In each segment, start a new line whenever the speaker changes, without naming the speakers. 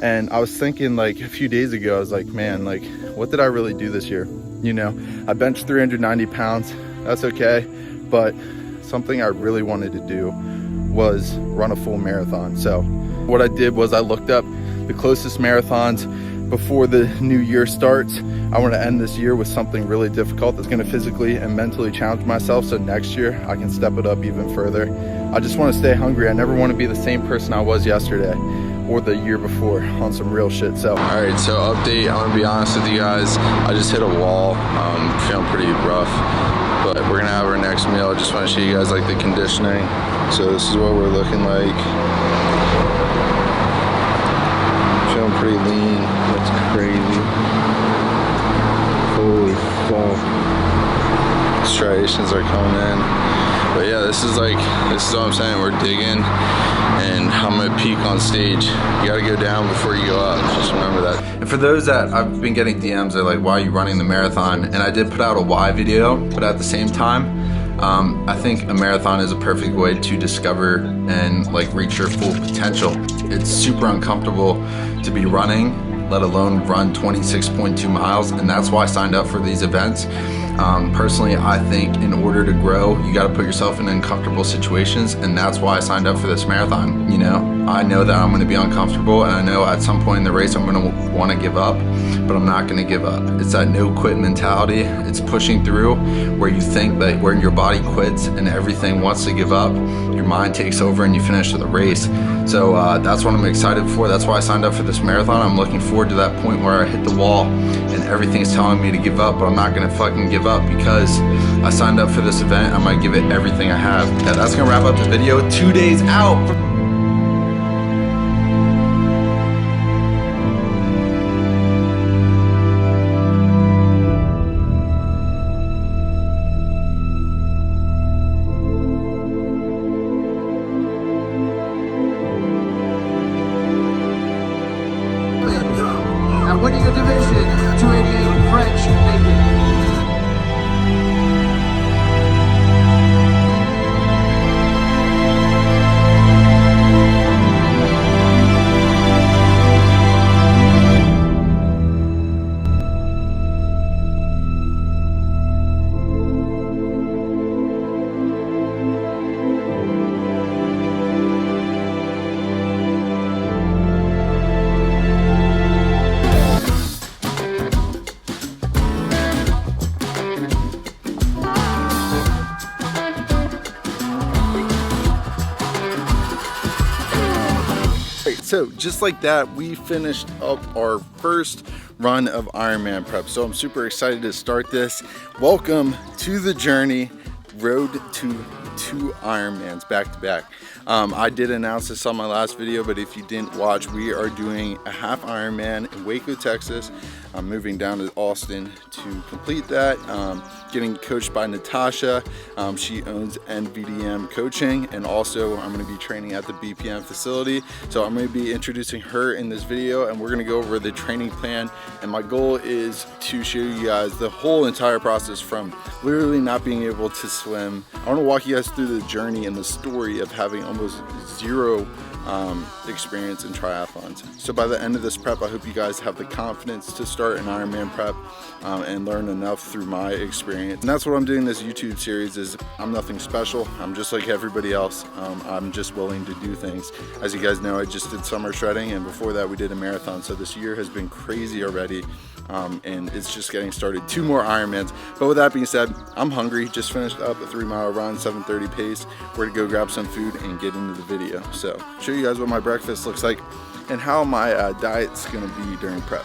And I was thinking like a few days ago, I was like, man, like what did I really do this year? You know, I benched 390 pounds, that's okay. But something I really wanted to do was run a full marathon. So what I did was I looked up the closest marathons before the new year starts. I want to end this year with something really difficult that's going to physically and mentally challenge myself, so next year I can step it up even further. I just want to stay hungry. I never want to be the same person I was yesterday or the year before on some real shit. So all right, so update, I'm gonna be honest with you guys, I just hit a wall. Feeling pretty rough, but we're gonna have our next meal. I just want to show you guys like the conditioning. So this is what we're looking like. Feeling pretty lean. That's crazy. Holy fuck. Striations are coming in. But yeah, this is what I'm saying. We're digging, and I'm gonna peak on stage. You gotta go down before you go up. Just remember that. And for those that I've been getting DMs, they're like, why are you running the marathon? And I did put out a why video, but at the same time, I think a marathon is a perfect way to discover and like reach your full potential. It's super uncomfortable to be running, let alone run 26.2 miles, and that's why I signed up for these events. Personally, I think in order to grow, you got to put yourself in uncomfortable situations, and that's why I signed up for this marathon. You know, I know that I'm going to be uncomfortable, and I know at some point in the race I'm going to want to give up, but I'm not going to give up. It's that no quit mentality. It's pushing through where you think that when your body quits and everything wants to give up, your mind takes over and you finish the race. So that's what I'm excited for. That's why I signed up for this marathon. I'm looking forward to that point where I hit the wall and everything's telling me to give up, but I'm not going to fucking give up because I signed up for this event. I might give it everything I have. Yeah, that's going to wrap up the video. 2 days out.
And winning the division, 288 French naked.
So just like that, we finished up our first run of Ironman prep. So I'm super excited to start this. Welcome to the journey, road to 2 Ironmans back to back. I did announce this on my last video, but if you didn't watch, we are doing a half Ironman in Waco, Texas. I'm moving down to Austin to complete that. Getting coached by Natasha. She owns NVDM Coaching, and also I'm going to be training at the BPM facility. So I'm going to be introducing her in this video, and we're going to go over the training plan. And my goal is to show you guys the whole entire process from literally not being able to swim. I want to walk you guys through the journey and the story of having almost zero experience in triathlons. So by the end of this prep, I hope you guys have the confidence to start an Ironman prep and learn enough through my experience. And that's what I'm doing this YouTube series is I'm nothing special. I'm just like everybody else. I'm just willing to do things. As you guys know, I just did summer shredding, and before that we did a marathon. So this year has been crazy already. And it's just getting started. 2 more Ironmans. But with that being said, I'm hungry. Just finished up a 3-mile run, 7:30 pace. We're gonna go grab some food and get into the video. So show you guys what my breakfast looks like and how my diet's gonna be during prep.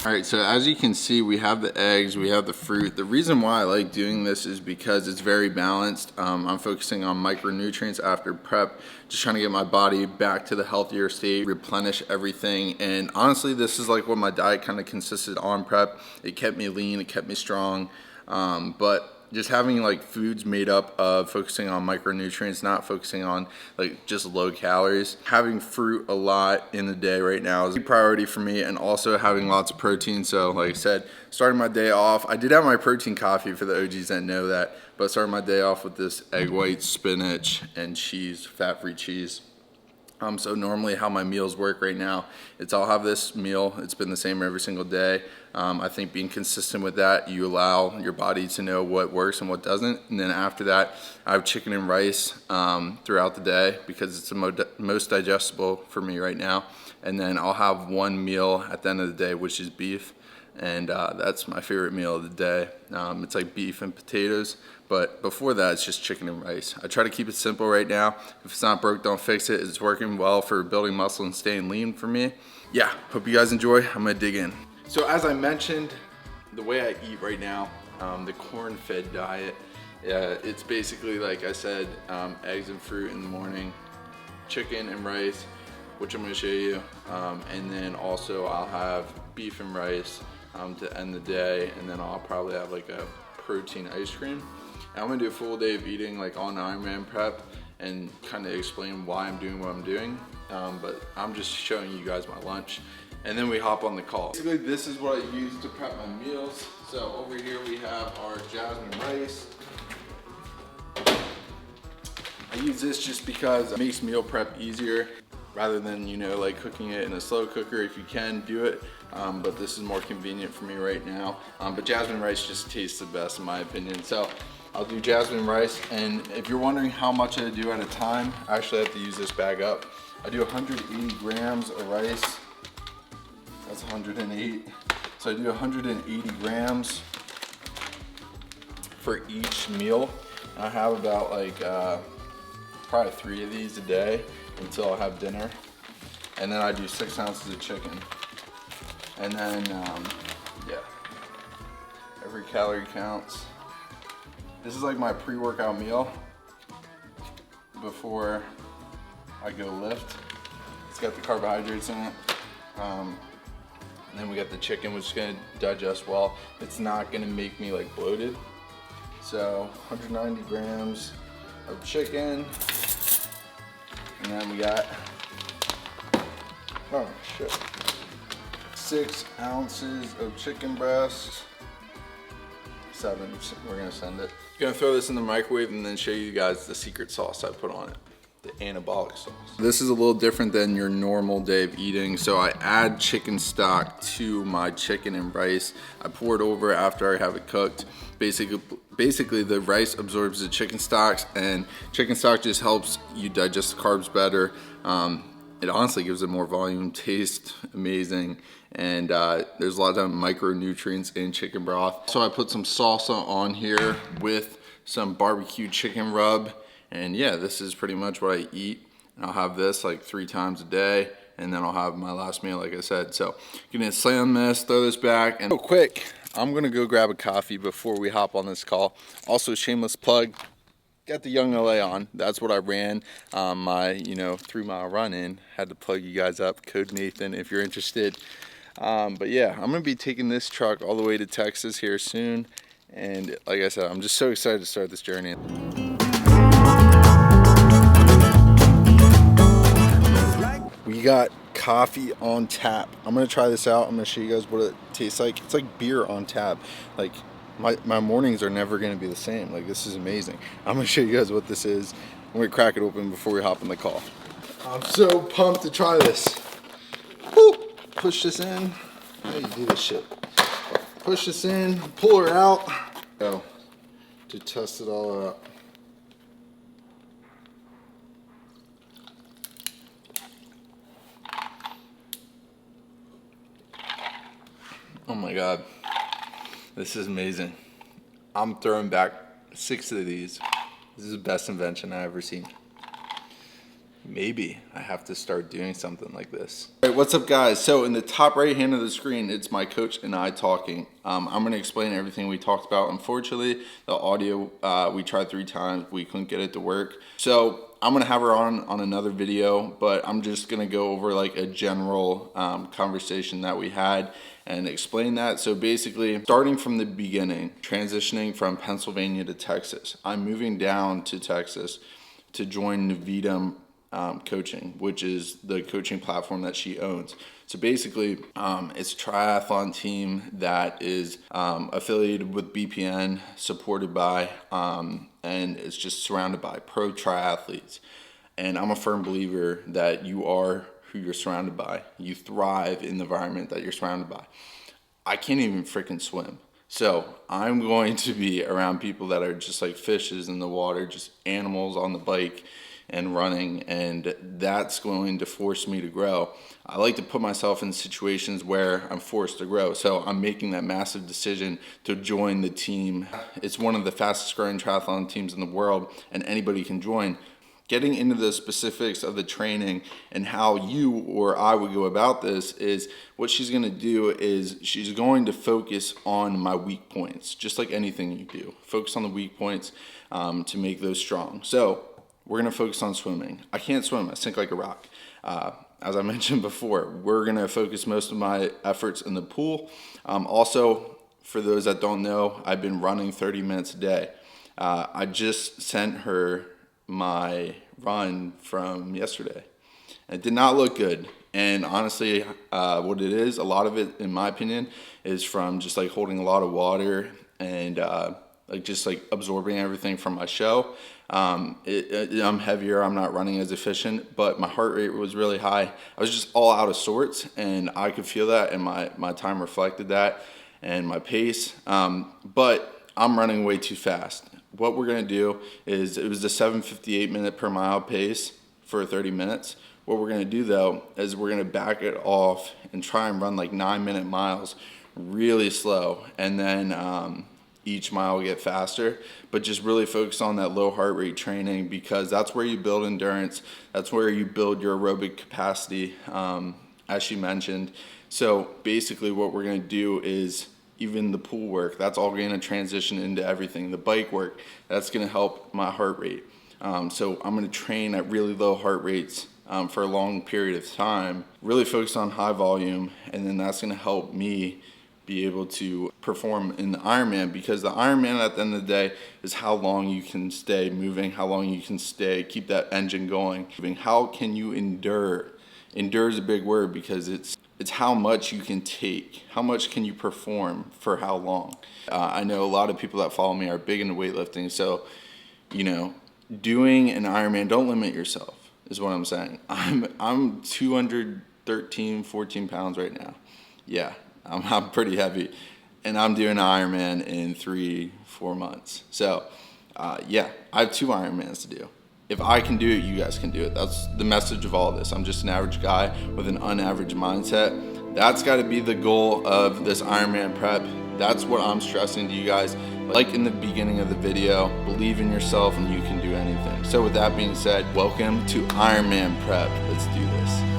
All right, so as you can see, we have the eggs, we have the fruit. The reason why I like doing this is because it's very balanced. I'm focusing on micronutrients after prep, just trying to get my body back to the healthier state, replenish everything. And honestly, this is like what my diet kind of consisted on prep. It kept me lean, it kept me strong, but just having like foods made up of focusing on micronutrients, not focusing on like just low calories. Having fruit a lot in the day right now is a priority for me, and also having lots of protein. So like I said, starting my day off, I did have my protein coffee for the OGs that know that, but starting my day off with this egg white, spinach, and cheese, fat-free cheese. So normally how my meals work right now, I'll have this meal. It's been the same every single day. I think being consistent with that, you allow your body to know what works and what doesn't. And then after that, I have chicken and rice throughout the day because it's the most digestible for me right now. And then I'll have one meal at the end of the day, which is beef. And that's my favorite meal of the day. It's like beef and potatoes, but before that it's just chicken and rice. I try to keep it simple right now. If it's not broke, don't fix it. It's working well for building muscle and staying lean for me. Yeah, hope you guys enjoy. I'm gonna dig in. So as I mentioned, the way I eat right now, the corn-fed diet, it's basically, like I said, eggs and fruit in the morning, chicken and rice, which I'm gonna show you, and then also I'll have beef and rice to end the day, and then I'll probably have like a protein ice cream. And I'm gonna do a full day of eating like on Ironman prep and kind of explain why I'm doing what I'm doing, but I'm just showing you guys my lunch, and then we hop on the call. Basically, this is what I use to prep my meals. So over here we have our jasmine rice. I use this just because it makes meal prep easier rather than, you know, like cooking it in a slow cooker. If you can, do it, but this is more convenient for me right now. But jasmine rice just tastes the best in my opinion. So I'll do jasmine rice, and if you're wondering how much I do at a time, I actually have to use this bag up. I do 180 grams of rice. That's 108. So I do 180 grams for each meal. I have about like probably 3 of these a day until I have dinner. And then I do 6 ounces of chicken. And then, yeah, every calorie counts. This is like my pre-workout meal before I go lift. It's got the carbohydrates in it. And then we got the chicken, which is gonna digest well. It's not gonna make me like bloated. So 190 grams of chicken. And then we got, oh shit, 6 ounces of chicken breast. 7, we're gonna send it. Gonna throw this in the microwave and then show you guys the secret sauce I put on it, the anabolic sauce. This is a little different than your normal day of eating. So I add chicken stock to my chicken and rice. I pour it over after I have it cooked. Basically the rice absorbs the chicken stocks, and chicken stock just helps you digest the carbs better. It honestly gives it more volume, tastes amazing, and there's a lot of micronutrients in chicken broth. So I put some salsa on here with some barbecue chicken rub, and yeah, this is pretty much what I eat. And I'll have this like 3 times a day, and then I'll have my last meal, like I said. So you're gonna slam this, throw this back, and real quick, I'm gonna go grab a coffee before we hop on this call. Also, shameless plug, got the Young LA on. That's what I ran my 3-mile run in. Had to plug you guys up, code Nathan if you're interested. But yeah, I'm gonna be taking this truck all the way to Texas here soon. And like I said, I'm just so excited to start this journey. We got coffee on tap. I'm gonna try this out. I'm gonna show you guys what it tastes like. It's like beer on tap. Like my mornings are never gonna be the same. Like, this is amazing. I'm gonna show you guys what this is. I'm gonna crack it open before we hop on the call. I'm so pumped to try this. Woo! Push this in. How do you do this shit? Push this in, pull her out. Go to test it all out. Oh my God, this is amazing. I'm throwing back 6 of these. This is the best invention I've ever seen. Maybe I have to start doing something like this. All right, what's up, guys? So in the top right hand of the screen, it's my coach and I talking. I'm going to explain everything we talked about. Unfortunately, the audio, we tried 3 times. We couldn't get it to work. So I'm going to have her on another video, but I'm just going to go over like a general conversation that we had and explain that. So basically, starting from the beginning, transitioning from Pennsylvania to Texas, I'm moving down to Texas to join Navita coaching, which is the coaching platform that she owns. So basically, it's a triathlon team that is affiliated with BPN, supported by, and it's just surrounded by pro triathletes. And I'm a firm believer that you are who you're surrounded by. You thrive in the environment that you're surrounded by. I can't even freaking swim. So I'm going to be around people that are just like fishes in the water, just animals on the bike and running, and that's going to force me to grow. I like to put myself in situations where I'm forced to grow. So I'm making that massive decision to join the team. It's one of the fastest growing triathlon teams in the world, and anybody can join. Getting into the specifics of the training and how you or I would go about this is what she's going to do is she's going to focus on my weak points, just like anything you do. Focus on the weak points to make those strong. So we're going to focus on swimming. I can't swim. I sink like a rock. As I mentioned before, we're going to focus most of my efforts in the pool. Also, for those that don't know, I've been running 30 minutes a day. I just sent her my run from yesterday. It did not look good. And honestly, what it is, a lot of it, in my opinion, is from just like holding a lot of water and like just like absorbing everything from my show. I'm heavier, I'm not running as efficient, but my heart rate was really high. I was just all out of sorts, and I could feel that, and my time reflected that, and my pace. But I'm running way too fast. What we're gonna do is, it was the 7:58 minute per mile pace for 30 minutes. What we're gonna do though is we're gonna back it off and try and run like 9-minute miles really slow, and then each mile will get faster, but just really focus on that low heart rate training, because that's where you build endurance. That's where you build your aerobic capacity, as she mentioned. So basically what we're gonna do is, even the pool work, that's all going to transition into everything. The bike work, that's going to help my heart rate. So I'm going to train at really low heart rates for a long period of time, really focus on high volume, and then that's going to help me be able to perform in the Ironman, because the Ironman at the end of the day is how long you can stay moving, how long you can keep that engine going. How can you endure? Endure is a big word, because it's how much you can take, how much can you perform for how long. I know a lot of people that follow me are big into weightlifting, so doing an Ironman, don't limit yourself, is what I'm saying. I'm 213, 14 pounds right now. Yeah, I'm pretty heavy, and I'm doing an Ironman in 3-4 months. So yeah, I have 2 Ironmans to do. If I can do it, you guys can do it. That's the message of all this. I'm just an average guy with an unaverage mindset. That's got to be the goal of this Ironman prep. That's what I'm stressing to you guys. Like in the beginning of the video, believe in yourself and you can do anything. So with that being said, welcome to Ironman prep. Let's do this.